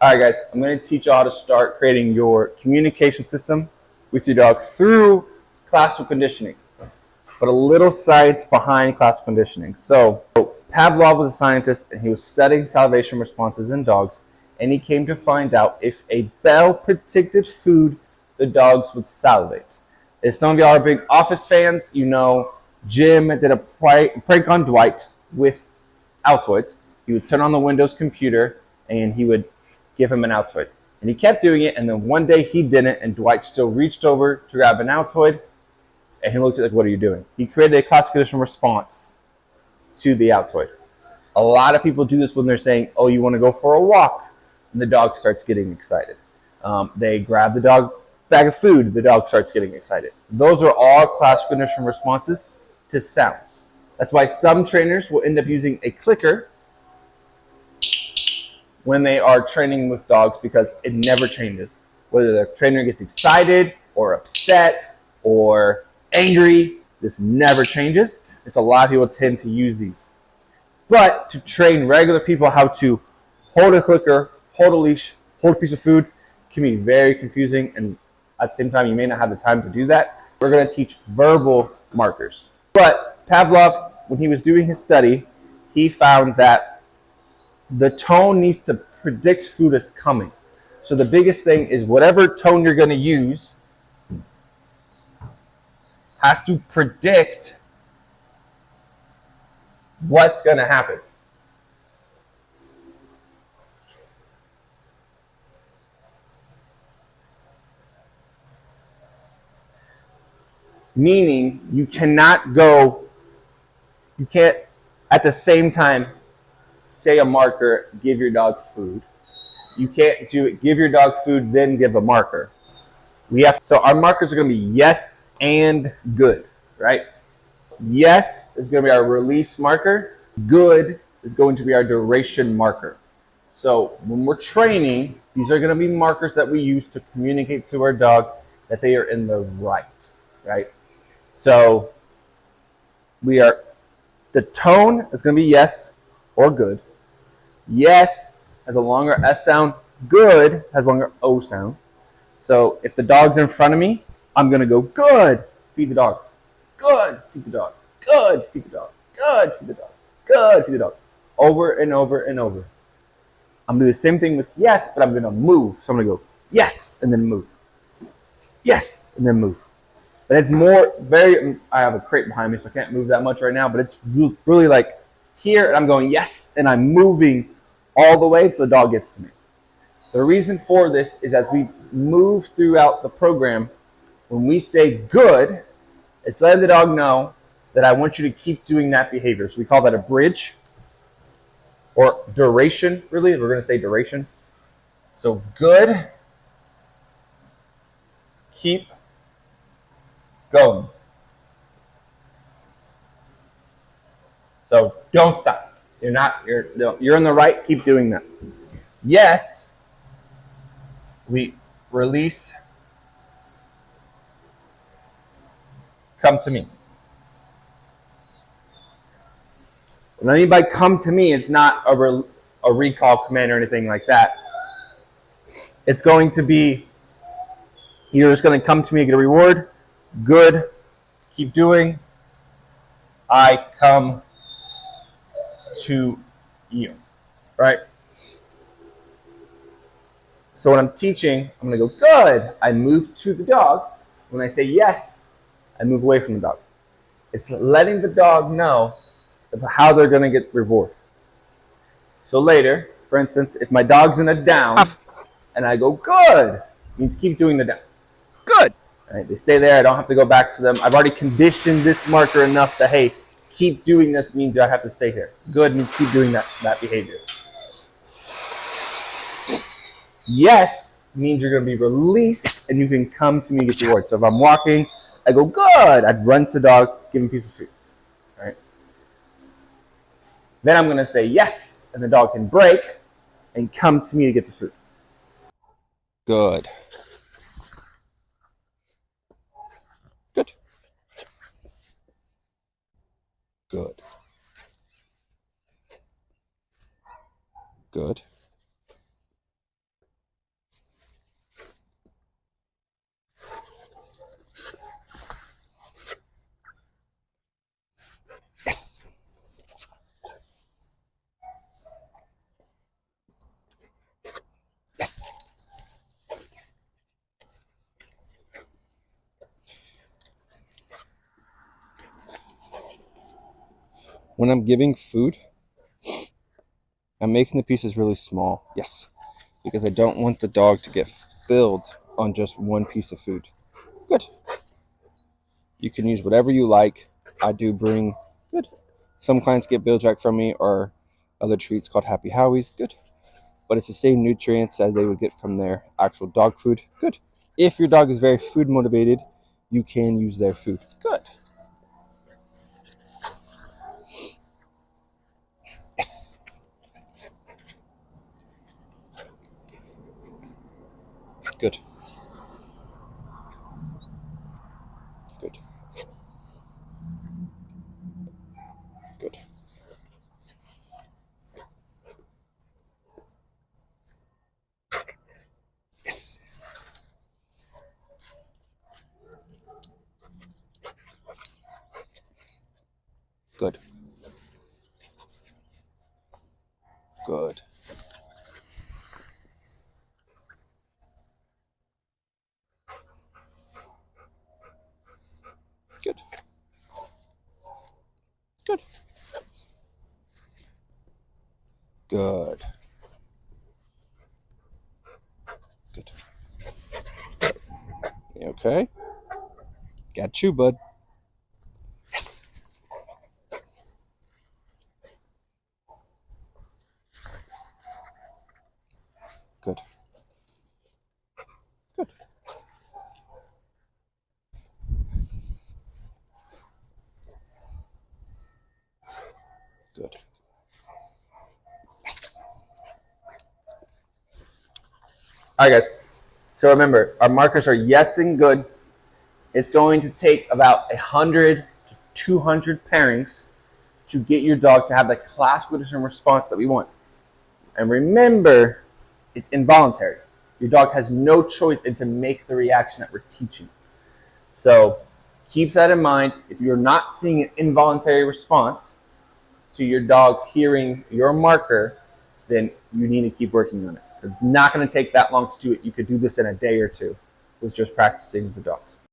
All right, guys, I'm going to teach you how to start creating your communication system with your dog through classical conditioning, but a little science behind classical conditioning. So, Pavlov was a scientist and he was studying salivation responses in dogs, and he came to find out if a bell predicted food, the dogs would salivate. If some of y'all are big Office fans, you know Jim did a prank on Dwight with Altoids. He would turn on the Windows computer and he would give him an Altoid. And he kept doing it, and then one day he didn't, and Dwight still reached over to grab an Altoid, and he looked at it like, "What are you doing?" He created a classical condition response to the Altoid. A lot of people do this when they're saying, "Oh, you want to go for a walk?" And the dog starts getting excited. They grab the dog bag of food, the dog starts getting excited. Those are all classical condition responses to sounds. That's why some trainers will end up using a clicker when they are training with dogs because it never changes. Whether the trainer gets excited or upset or angry, this never changes. And so a lot of people tend to use these. But to train regular people how to hold a clicker, hold a leash, hold a piece of food can be very confusing, and at the same time you may not have the time to do that. We're going to teach verbal markers. But Pavlov, when he was doing his study, he found that the tone needs to predict food is coming. So the biggest thing is whatever tone you're going to use has to predict what's going to happen. Meaning you cannot you can't at the same time say a marker, give your dog food. You can't do it, give your dog food, then give a marker. So our markers are going to be yes and good, right? Yes is going to be our release marker. Good is going to be our duration marker. So when we're training, these are going to be markers that we use to communicate to our dog that they are in the right? So the tone is going to be yes or good. Yes has a longer S sound. Good has a longer O sound. So if the dog's in front of me, I'm going to go good, feed the dog. Good, feed the dog. Good, feed the dog. Good, feed the dog. Good, feed the dog. Over and over and over. I'm going to do the same thing with yes, but I'm going to move. So I'm going to go yes and then move. Yes and then move. But it's I have a crate behind me, so I can't move that much right now, but it's really like here, and I'm going yes, and I'm moving all the way until the dog gets to me. The reason for this is as we move throughout the program, when we say good, it's letting the dog know that I want you to keep doing that behavior. So we call that a bridge or duration, really. We're going to say duration. So good, keep going. So don't stop. You're in the right, keep doing that. Yes, we release, come to me. When I mean by come to me, it's not a recall command or anything like that. It's going to be, you're just going to come to me, get a reward. Good, keep doing. I come to you, right? So when I'm teaching, I'm going to go, good. I move to the dog. When I say yes, I move away from the dog. It's letting the dog know how they're going to get reward. So later, for instance, if my dog's in a down and I go, good, it means keep doing the down. Good. Right? They stay there. I don't have to go back to them. I've already conditioned this marker enough that, hey, keep doing this means I have to stay here. Good means keep doing that behavior. Yes means you're going to be released and you can come to me and get your reward. So if I'm walking, I go, good. I'd run to the dog, give him a piece of food. Right? Then I'm going to say yes, and the dog can break and come to me to get the food. Good. Good. Good. Good. When I'm giving food, I'm making the pieces really small. Yes, because I don't want the dog to get filled on just one piece of food. Good. You can use whatever you like. I do bring, good. Some clients get Biljack from me or other treats called Happy Howies. Good. But it's the same nutrients as they would get from their actual dog food. Good. If your dog is very food motivated, you can use their food. Good. Yes. Good. Good. Good. Yes. Good. Good. Good. Good. Good. Good. You okay? Got you, bud. Yes. Good. Good. Good. Yes. All right, guys. So remember, our markers are yes and good. It's going to take about 100 to 200 pairings to get your dog to have the classical conditioning response that we want. And remember, it's involuntary. Your dog has no choice in to make the reaction that we're teaching. So keep that in mind. If you're not seeing an involuntary response to your dog hearing your marker, then you need to keep working on it. It's not going to take that long to do it. You could do this in a day or two with just practicing with the dogs.